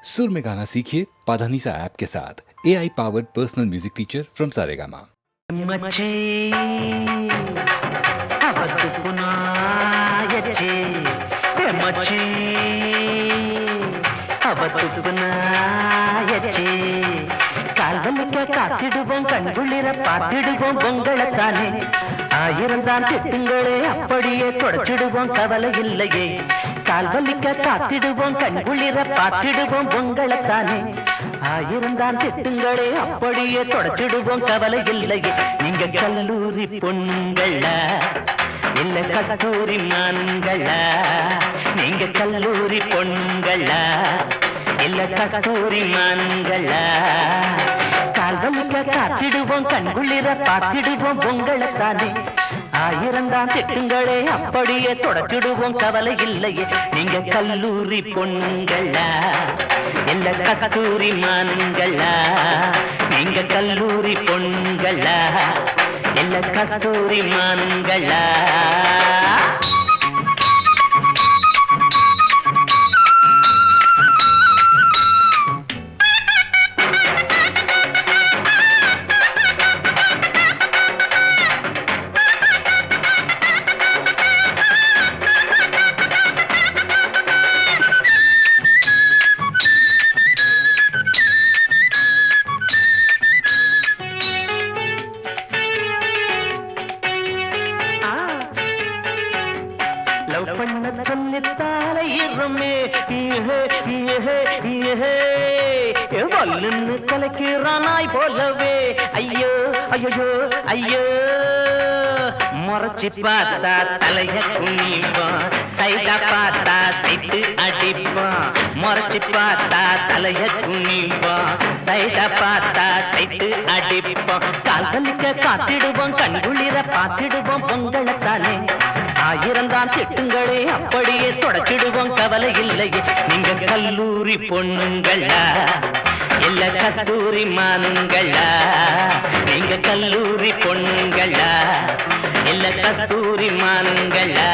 सुर में गाना सीखिए पाधानीसा ऐप के साथ AI powered personal music teacher from Saregama. मचे అవద్దు పునాయచే మचे அவத்து புனாயச்சே கால்வலிக்க காத்திடுவோம் கண்குளிர பார்த்திடுவோம் பொங்கலத்தானே ஆயிரம் தான் திட்டுங்களே அப்படியே தொடச்சிடுவோம் கவலை இல்லையே கால்வலிக்க காத்திடுவோம் கண்குளிர பார்த்திடுவோம் பொங்கலத்தானே ஆயிரம் தான் திட்டுங்களே அப்படியே தொடச்சிடுவோம் கவலை இல்லையே நீங்க கல்லூரி பொண்ணுங்களா இல்ல கஸ்தூரி மான்களா நீங்க கல்லூரி பொண்ணுங்களா இல்ல கஸ்தூரி மான்களா கால்வலிக்க காத்திடுவோம் கண்குளிர பார்த்திடுவோம் பொங்கலத்தானே ஆயிரம் தான் திட்டுங்களே அப்படியே தொடச்சிடுவோம் கவலை இல்லையே நீங்க கல்லூரி பொண்ணுங்களா இல்ல கஸ்தூரி மான்களா நீங்க கல்லூரி பொண்ணுங்களா இல்ல கஸ்தூரி மான்களா வல்லுன்னு கலக்கிறானாய் போலவே ஐயோ ஐயோ ஐயோ முறைச்சி பார்த்தா தலைய குனிவான் சைடா பார்த்தா சைட்டு அடிப்பான் முறைச்சி பார்த்தா தலைய குனிவான் சைடா பார்த்தா சைட்டு அடிப்பான் கால்வலிக்க காத்திடுவோம் கண்குளிர பார்த்திடுவோம் பொங்கலத்தானே ஆயிரம் தான் திட்டுங்களே அப்படியே தொடச்சிடுவோம் கவலை இல்லையே நீங்க கல்லூரி பொண்ணுங்களா இல்ல கஸ்தூரி மானுங்களா நீங்க கல்லூரி பொண்ணுங்களா இல்ல கஸ்தூரி மானுங்களா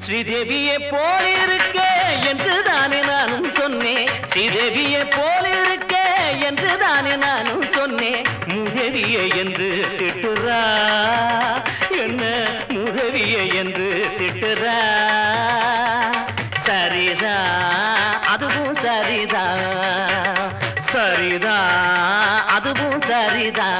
ஸ்ரீதேவியை போல இருக்க என்று தானே நானும் சொன்னேன் ஸ்ரீதேவியை போல இருக்க என்று தானே நானும் சொன்னேன் முதவியை என்று திட்டுறா என்ன முதவியை என்று திட்டுறா சரிதா அதுவும் சரிதா சரிதா அதுவும் சரிதா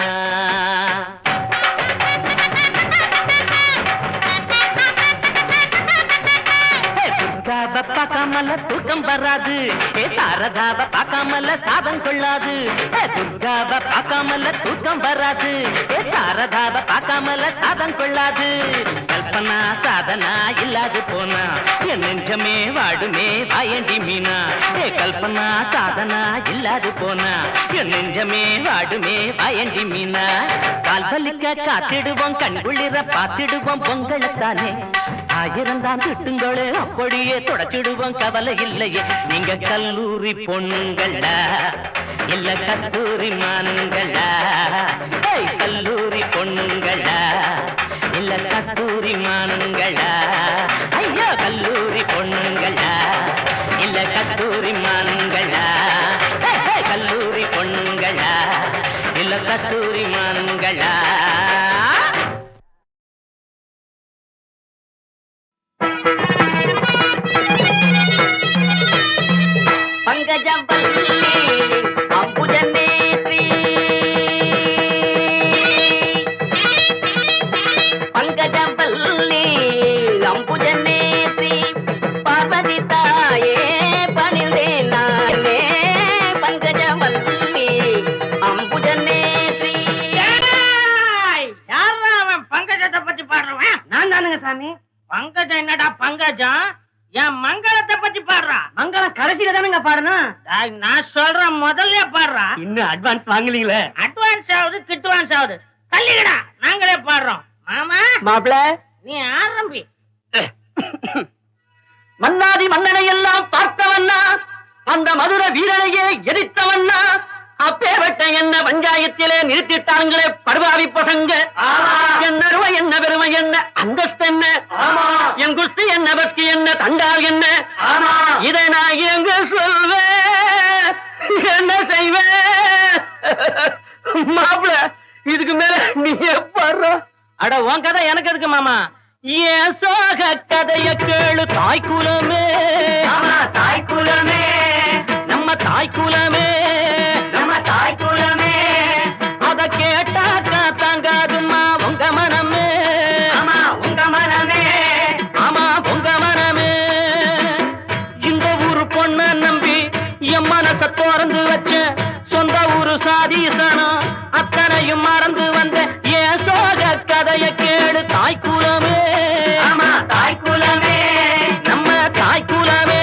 பார்க்காமல தூக்கம் வராது சாரதாவ பார்க்காமல சாதம் கொள்ளாது துர்காவ பார்க்காமல தூக்கம் வராது சாரதாவ பார்க்காமல சாதம் கொள்ளாது கல்பனா சாதனா இல்லாது போனா என் நெஞ்சமே வாடுமே வாயண்டி மீனா கல்பனா சாதனா இல்லாது போனா என் நெஞ்சமே வாடுமே வாயண்டி மீனா கால்வலிக்க காத்திடுவோம் கண்குளிர பார்த்திடுவோம் பொங்கலத்தானே ஆயிரம் தான் திட்டுங்களே அப்படியே தொடச்சிடுவோம் கவலை இல்லையே நீங்க கல்லூரி பொண்ணுங்களா இல்ல கஸ்தூரி மானுங்களா கல்லூரி பொண்ணுங்களா இல்ல கஸ்தூரி மானுங்களா ஐயா கல்லூரி பொண்ணுங்களா இல்ல கஸ்தூரி மானுங்களா கல்லூரி பொண்ணுங்களா இல்ல கஸ்தூரி மானுங்களா பங்கஜம் என்னடா பங்கஜம் என் மங்களத்தை பத்தி பாடுறா மங்களம் கடைசியில தானுங்க பாடணும் நான் சொல்றேன் முதல்ல பாடுறா இன்னும் அட்வான்ஸ் வாங்கலீங்களே அட்வான்ஸ் ஆகுது கிட்வான்ஸ் ஆகுது தள்ளிக்கடா நாங்களே பாடுறோம் மாமா மாப்பிள நீ ஆரம்பி. மன்னாதி மன்னனை எல்லாம் பார்த்தவண்ணா, அந்த மதுர வீரனையே எதிர்த்தவண்ணா, அப்பேவட்ட என்ன பஞ்சாயத்திலே நிறுத்திட்டாங்களே படுபாவி பசங்க. என்ன அருமை என்ன பெருமை என்ன அந்தஸ்து என்ன, என் குஸ்தி என்ன பஸ்கி என்ன தண்டால் என்ன, இதை நான் எங்க சொல்வேன், என்ன செய்வேன்? மாப்பிள இதுக்கு மேல நீ பாரு. அட உன் கதை எனக்கு எதுக்கு மாமா? ஏன் சோக கதைய கேளு தாய்க்குலமே, தாய்க்குலமே, நம்ம தாய்க்குலமே, நம்ம தாய்க்குலமே, அத கேட்டாக்கா தாங்காதுமா உங்க மனமே. ஆமா உங்க மனமே, ஆமா உங்க மனமே. இந்த ஊரு பொண்ண நம்பி என் மனச திறந்து வச்ச, சொந்த ஊரு சாதீசனம் அத்தனையும் மறந்து வந்த ஏன் சோக கதைய கேளு தாய்க்குலமே, ஆமா தாய்க்குலமே, நம்ம தாய்க்குலமே.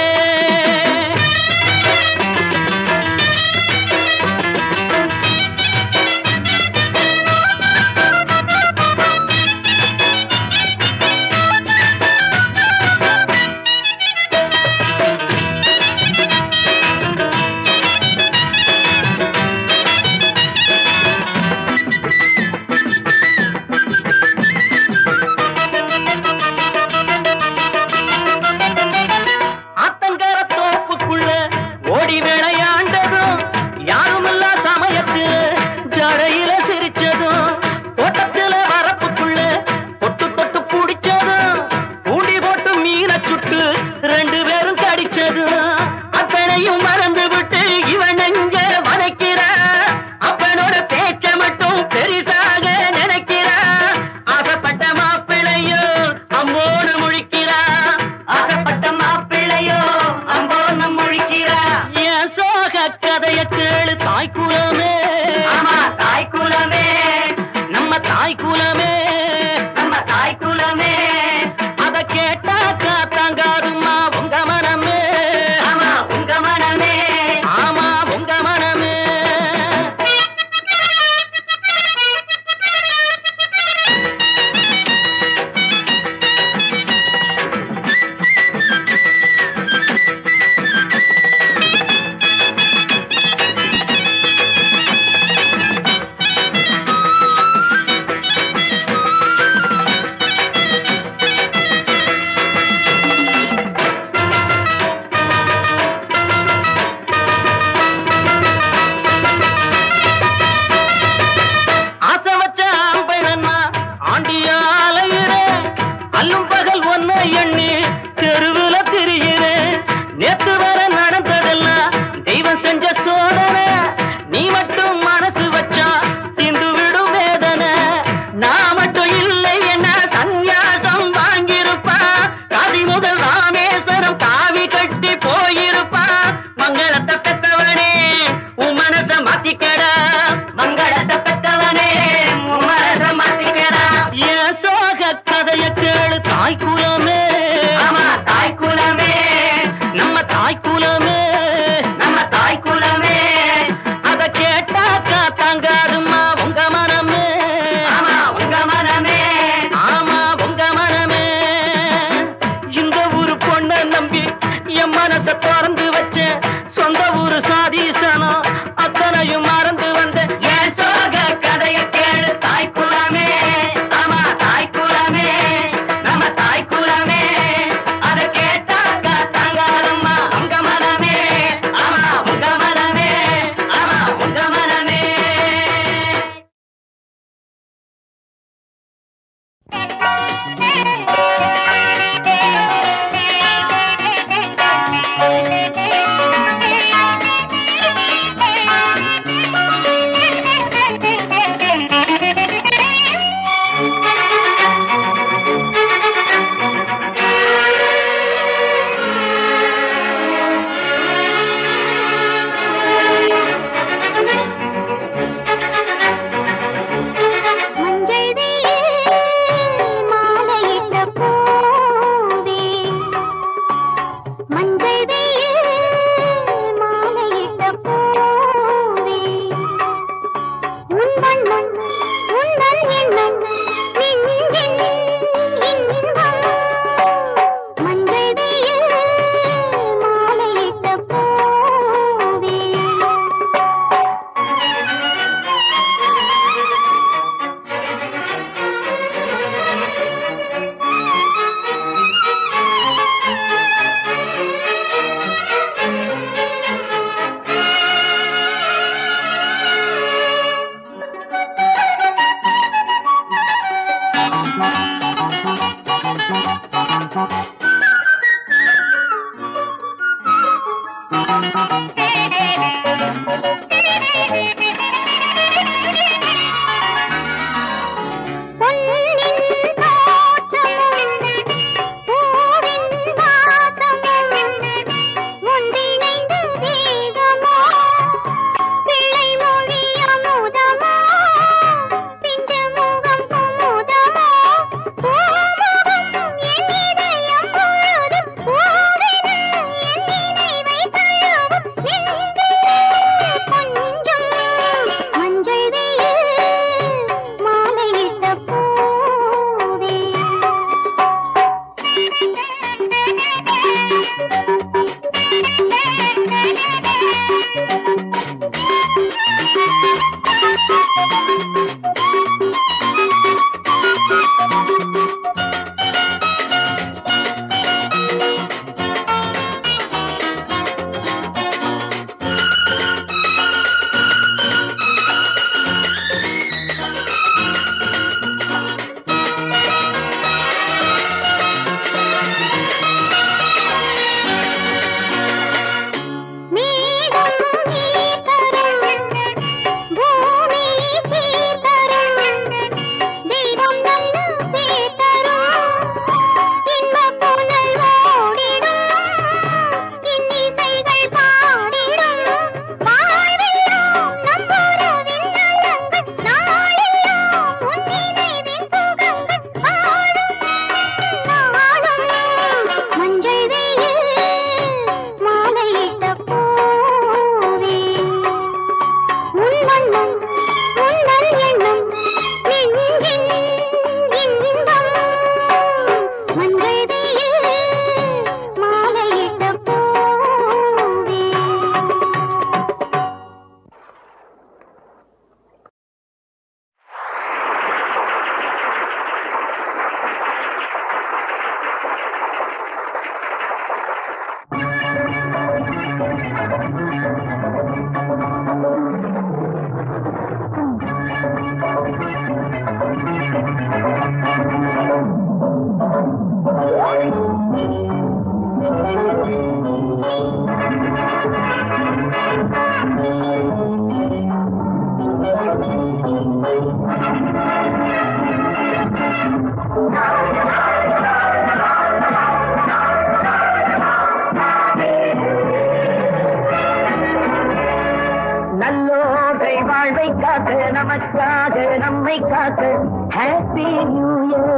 Happy new year.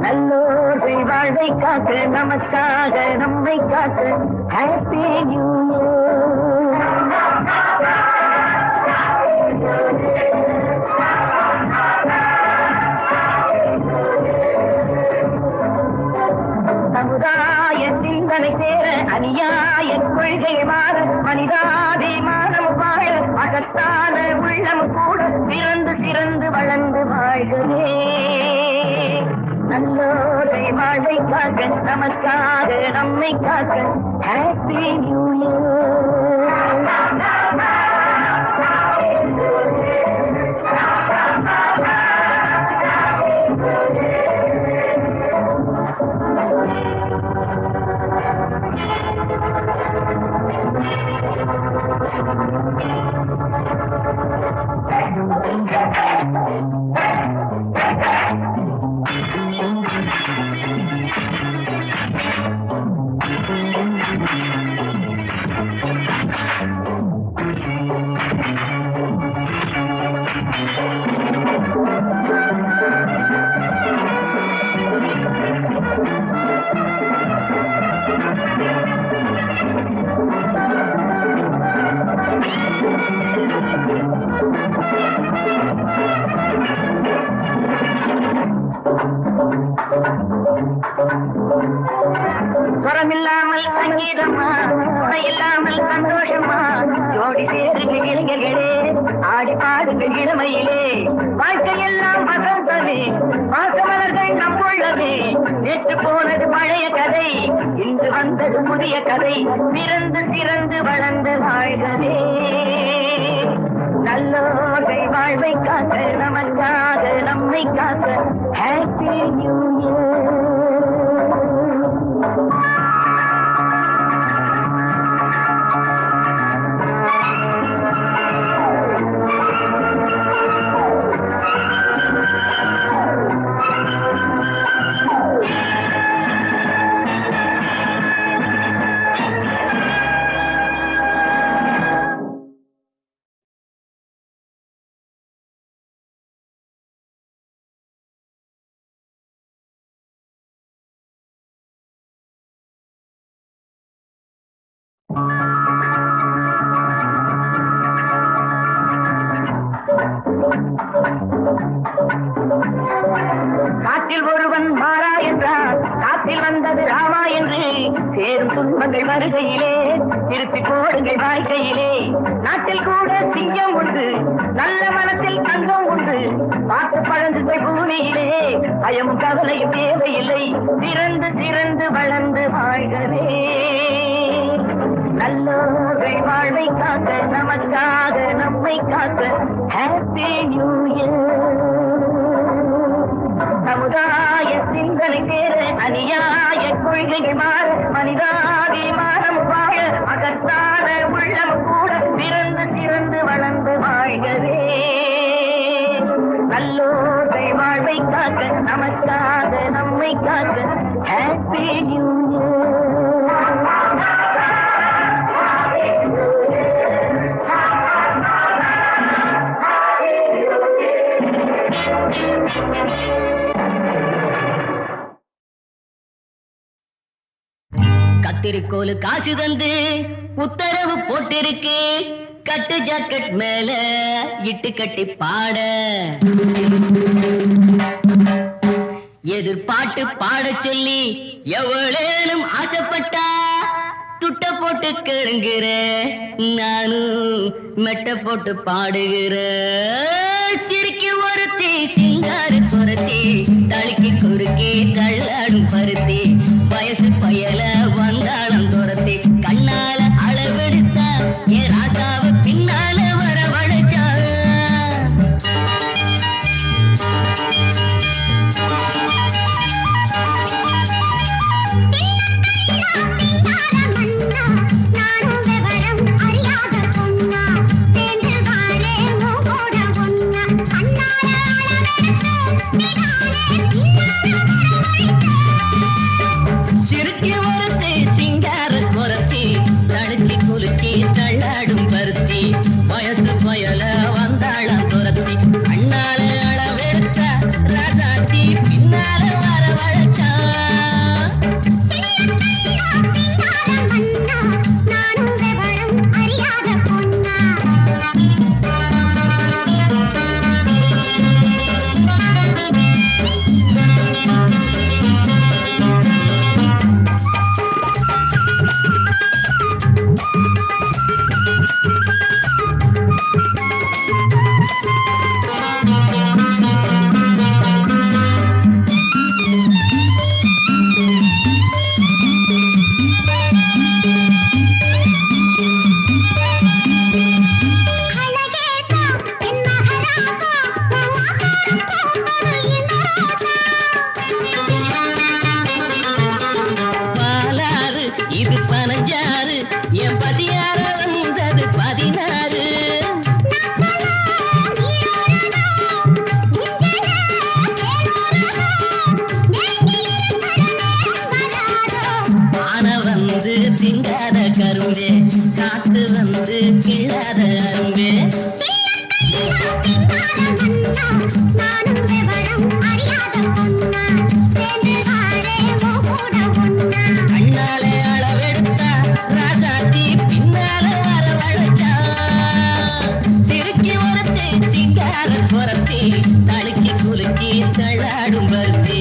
நல்லோர்கள் வாழ்வை காக்க நமக்காக நம்மை காக்க ஹாப்பி நியூ சமுதாய சிந்தனை சேர அநியாய கொள்கை மாற மனிதாபிமானம் வாழ மகத்தான உள்ளம் கூட சிறந்து சிறந்து வளர்ந்து வாழ்கவே. நல்லோரை வாழ்வை காக்க நமக்காக நம்மை காக்க ஹாப்பி நியூ இயர். சுரமில்லாமல் சங்கீதமா துணையில்லாமல் சந்தோஷமா ஜோடி சேருங்கள் இளைஞர்களே ஆடி பாடுங்கள் இளமையிலே வாழ்க்கையெல்லாம் வசந்தமே பாசமலர்கள் நம்முள்ளதே நேற்று போனது பழைய கதை இன்று வந்தது புதிய கதை பிறந்து சிறந்து வளர்ந்து வாழ்கவே. நல்லோர்கள் வாழ்வை காக்க நமக்காக நம்மை காக்க ஹாப்பி நியூ இயர். காற்றில் ஒருவன் மாறா என்றார் காற்றில் வந்தது ராமா என்று சேரும் துன்பங்கள் வருகையிலே திருப்பி போடுங்கள் வாழ்க்கையிலே. நாட்டில் கூட சிங்கம் உண்டு நல்ல மனத்தில் தங்கம் உண்டு பார்த்து பழந்துகள் பூமியிலே பயமும் கவலையும் தேவையில்லை சிறந்து சிறந்து வளர்ந்து வாழ்கவே. நல்லோர்கள் வாழ்வை காக்க நமக்காக நம்மை காக்க ஹாப்பி நியூ இயர். சமுதாய சிந்தனை சேர அநியாய கொள்கைகள் மாற மனிதாபிமானம் வாழ மகத்தான உள்ளம் கூட பிறந்து சிறந்து வளர்ந்து வாழ்கவே. நல்லோர்கள் வாழ்வை காக்க நமக்காக நம்மை காக்க ஹாப்பி நியூ இயர். கத்திரிக்கோலு காசு தந்து உத்தரவு போட்டிருக்கு கட்டு ஜாக்கெட் மேல இட்டு கட்டி பாட எதிர்பாட்டு பாட சொல்லி எவ்வளேனும் ஆசைப்பட்டா துட்ட போட்டு கேளுங்கிற நானும் மெட்ட போட்டு பாடுகிற சிரிக்கி ஒருத்தி சிங்காரு குரத்தி தளிக்கு குறுக்கி தள்ளாடும் பருத்தி வயசு பயல வந்தாளம் துரத்தி கண்ணால அளவெடுத்தா என் ராசாவை பின்னால வரவழைச்சா. சிரிக்கி ஒருத்தி காத்து வந்து கிள்ளாத அரும்பே கண்ணாலே அளவெடுத்தா ராசாத்தி பின்னால வரவழைச்சா சிறுக்கி உரத்தி சிங்கார குரத்தி தடுக்கி குலுக்கி தள்ளாடும் பருத்தி